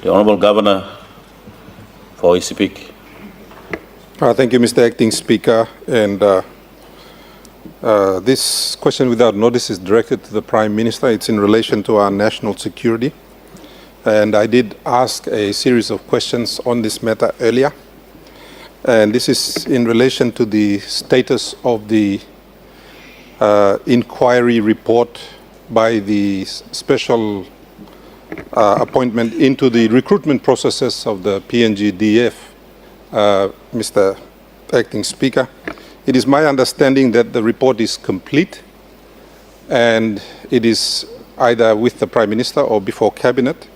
The Honourable Governor for East Sepik. Thank you, Mr. Acting Speaker. And this question without notice is directed to the Prime Minister. It's in relation to our national security. And I did ask a series of questions on this matter earlier. And this is in relation to the status of the inquiry report by the special appointment into the recruitment processes of the PNG DF, Mr. Acting Speaker. It is my understanding that the report is complete and it is either with the Prime Minister or before Cabinet.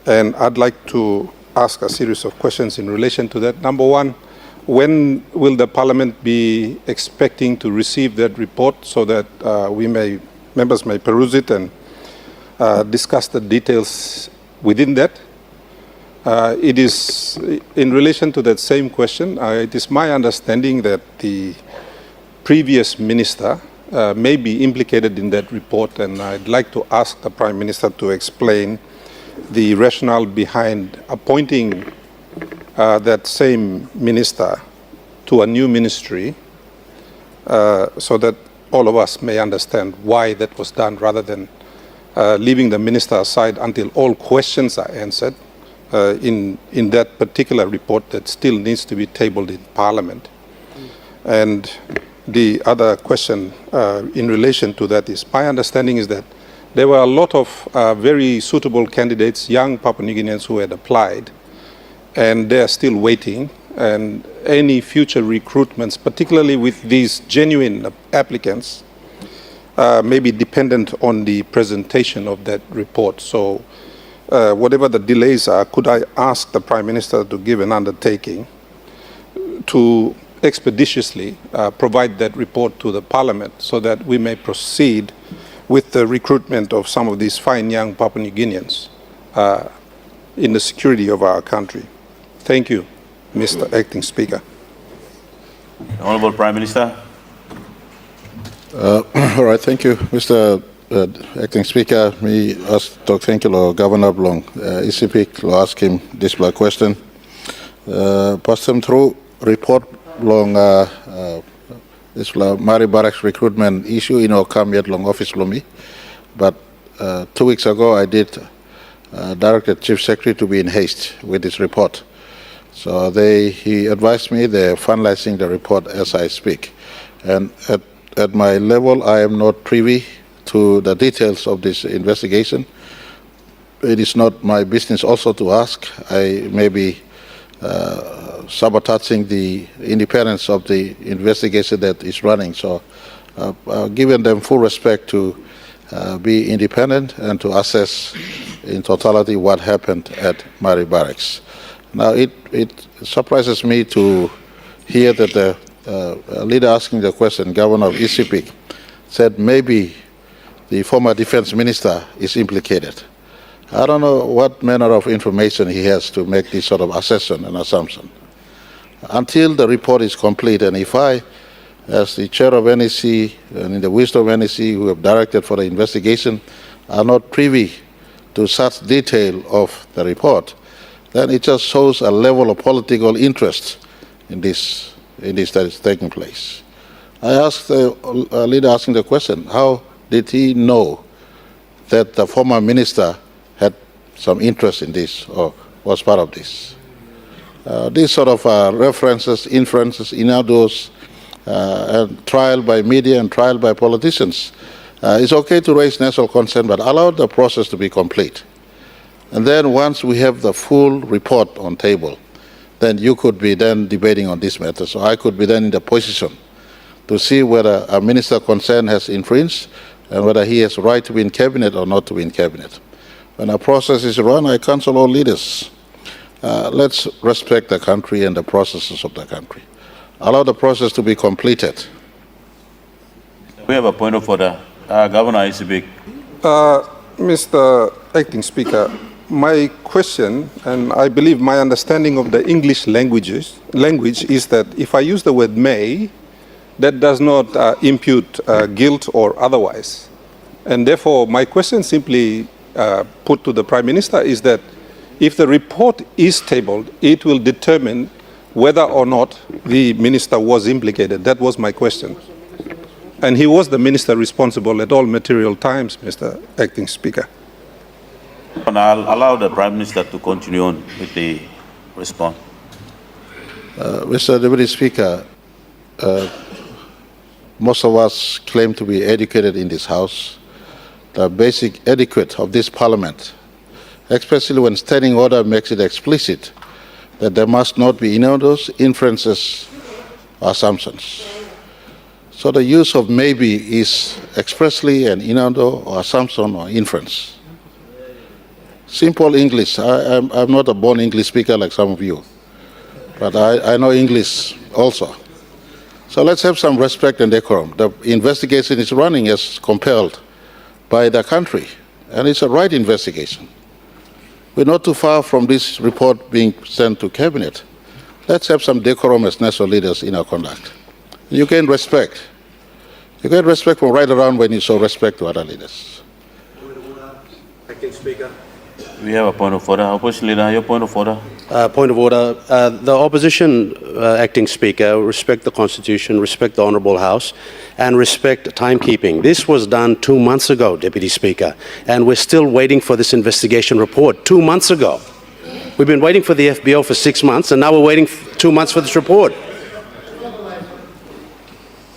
And I'd like to ask a series of questions in relation to that. Number one, when will the Parliament be expecting to receive that report so that members may peruse it and discuss the details within that? It is in relation to that same question. It is my understanding that the previous minister may be implicated in that report, and I'd like to ask the Prime Minister to explain the rationale behind appointing that same minister to a new ministry so that all of us may understand why that was done rather than leaving the minister aside until all questions are answered in that particular report that still needs to be tabled in Parliament. And the other question in relation to that is, my understanding is that there were a lot of very suitable candidates, young Papua New Guineans who had applied, and they are still waiting. And any future recruitments, particularly with these genuine applicants, may be dependent on the presentation of that report. So whatever the delays are, could I ask the Prime Minister to give an undertaking to expeditiously provide that report to the Parliament so that we may proceed with the recruitment of some of these fine young Papua New Guineans in the security of our country. Thank you, Mr. Acting Speaker. Honourable Prime Minister. All right, thank you, Mr. Acting Speaker. Me ask Dr. Thank you, Governor Blong. East Sepik, ask him this question. Pass them through report long this Mari Barracks recruitment issue in our come yet long office me. But 2 weeks ago I did directed Chief Secretary to be in haste with this report. So he advised me they're finalizing the report as I speak. And at my level, I am not privy to the details of this investigation. It is not my business also to ask. I may be sabotaging the independence of the investigation that is running. So giving them full respect to be independent and to assess in totality what happened at Mari Barracks. Now, it surprises me to hear that the leader asking the question, Governor of East Sepik, said maybe the former defense minister is implicated. I don't know what manner of information he has to make this sort of assessment and assumption. Until the report is complete, and if I, as the chair of NEC and in the wisdom of NEC who have directed for the investigation, are not privy to such detail of the report, then it just shows a level of political interest in this that is taking place. I asked the leader asking the question, how did he know that the former minister had some interest in this or was part of this? These sort of references, inferences, innuendos, and trial by media and trial by politicians. It's okay to raise national concern, but allow the process to be complete. And then once we have the full report on table, then you could be then debating on this matter. So I could be then in the position to see whether a minister concerned has infringed and whether he has right to be in cabinet or not to be in cabinet. When a process is run, I counsel all leaders. Let's respect the country and the processes of the country. Allow the process to be completed. We have a point of order. Governor East Sepik. Mr. Acting Speaker, my question, and I believe my understanding of the English language is that if I use the word may, that does not impute guilt or otherwise. And therefore, my question simply put to the Prime Minister is that If the report is tabled, it will determine whether or not the minister was implicated. That was my question. And he was the minister responsible at all material times, Mr. Acting Speaker. And I'll allow the Prime Minister to continue on with the response. Mr. Deputy Speaker, most of us claim to be educated in this House. The basic etiquette of this Parliament, especially when standing order makes it explicit that there must not be innuendos, inferences, or assumptions. So the use of maybe is expressly an innuendo or assumption or inference. Simple English. I'm not a born English speaker like some of you, but I know English also. So let's have some respect and decorum. The investigation is running as compelled by the country, and it's a right investigation. We're not too far from this report being sent to Cabinet. Let's have some decorum as national leaders in our conduct. You gain respect. You get respect from right around when you show respect to other leaders. Acting Speaker. We have a point of order. Opposition Leader, your point of order. Point of order. The opposition, Acting Speaker, respect the Constitution, respect the Honourable House, and respect timekeeping. This was done 2 months ago, Deputy Speaker, and we're still waiting for this investigation report. 2 months ago. We've been waiting for the FBO for 6 months, and now we're waiting 2 months for this report.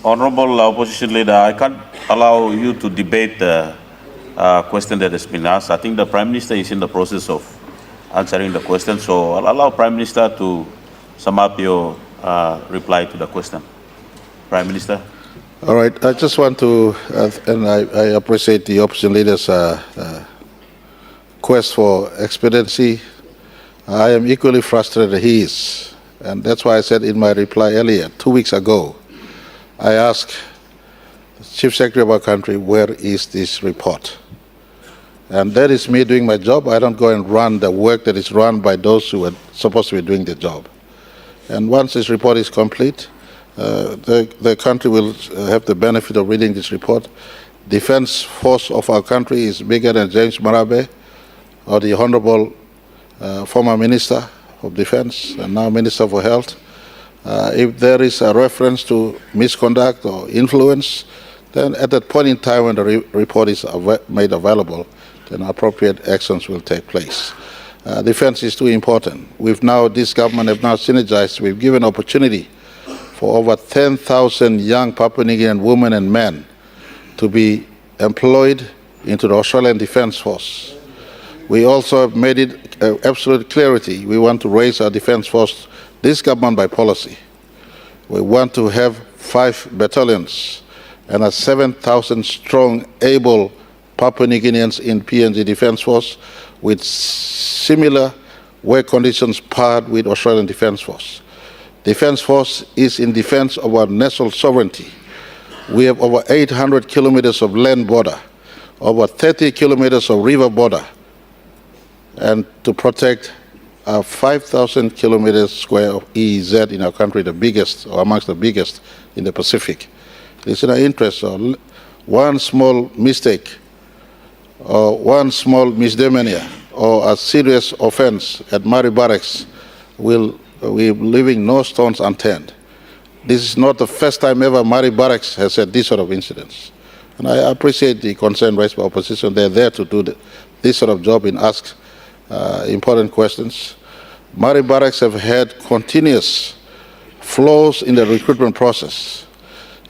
Honourable Opposition Leader, I can't allow you to debate the question that has been asked. I think the Prime Minister is in the process of answering the question, so I'll allow Prime Minister to sum up your reply to the question. Prime Minister. All right, I just want to, and I appreciate the opposition leader's quest for expediency. I am equally frustrated he is, and that's why I said in my reply earlier, 2 weeks ago, I asked the Chief Secretary of our country, where is this report? And that is me doing my job. I don't go and run the work that is run by those who are supposed to be doing the job. And once this report is complete, the country will have the benefit of reading this report. Defense force of our country is bigger than James Marape or the Honorable former Minister of Defense and now Minister for Health. If there is a reference to misconduct or influence, then at that point in time when the report is made available, then appropriate actions will take place. Defense is too important. This government have now synergized. We've given opportunity for over 10,000 young Papua New Guinean women and men to be employed into the Australian Defence Force. We also have made it absolute clarity. We want to raise our Defence Force, this government by policy. We want to have 5 battalions and a 7,000 strong, able Papua New Guineans in PNG Defence Force with similar work conditions paired with Australian Defence Force. Defence Force is in defence of our national sovereignty. We have over 800 kilometers of land border, over 30 kilometers of river border, and to protect our 5,000 kilometers square of EEZ in our country, the biggest or amongst the biggest in the Pacific. It's in our interest. So one small mistake or one small misdemeanor or a serious offense at Mari Barracks will be leaving no stones unturned. This is not the first time ever Mari Barracks has had this sort of incidents. And I appreciate the concern raised by opposition. They're there to do this sort of job and ask important questions. Mari Barracks have had continuous flaws in the recruitment process.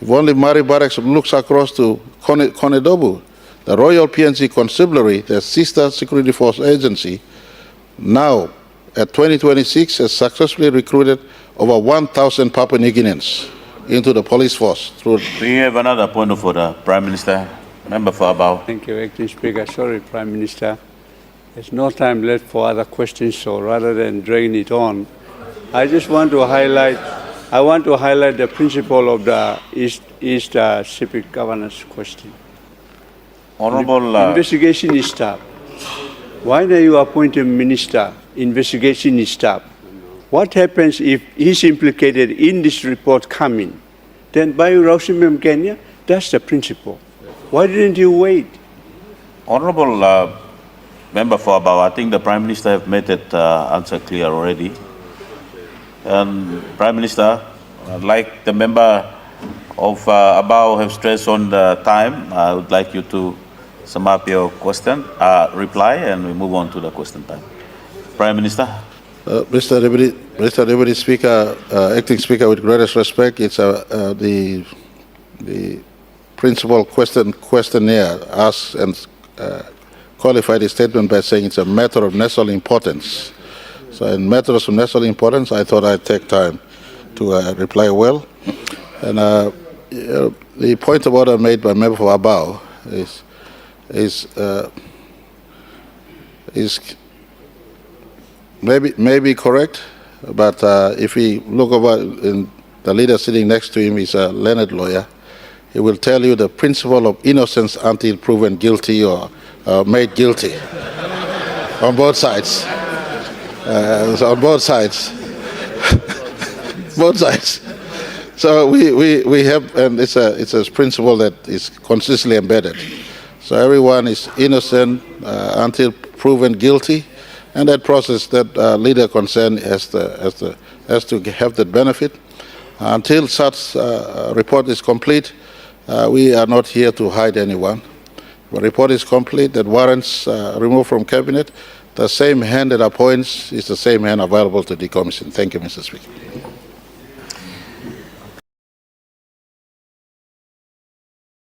If only Mari Barracks looks across to Konedobu, the Royal PNG Constabulary, the sister security force agency, now at 2026 has successfully recruited over 1,000 Papua New Guineans into the police force. We have another point of order, Prime Minister. Member for Abao. Thank you, Acting Speaker. Sorry, Prime Minister. There's no time left for other questions, so rather than dragging it on, I just want to highlight the principle of the East Sepik governance question. Honourable... investigation is stopped. Why do you appoint a minister? Investigation is stopped. What happens if he's implicated in this report coming? Then by Rausimem Kenya, that's the principle. Why didn't you wait? Honourable Member for Abao, I think the Prime Minister have made that answer clear already. And Prime Minister, like the member of Abao have stressed on the time, I would like you to sum up your question, reply, and we move on to the question time. Prime Minister. Mr. Deputy Speaker, Acting Speaker, with greatest respect, it's the principal questionnaire asked and qualified his statement by saying it's a matter of national importance. So in matters of national importance, I thought I'd take time to reply well. And the point of order made by member for Abao is maybe correct, but if we look over, in the leader sitting next to him is a learned lawyer. He will tell you the principle of innocence until proven guilty or made guilty on both sides. So on both sides, both sides. So we have, and it's a principle that is consistently embedded. So everyone is innocent until proven guilty. And that process, that leader concerned has to have that benefit. Until such report is complete, we are not here to hide anyone. The report is complete, that warrants removed from cabinet. The same hand that appoints is the same hand available to decommission. Thank you, Mr. Speaker.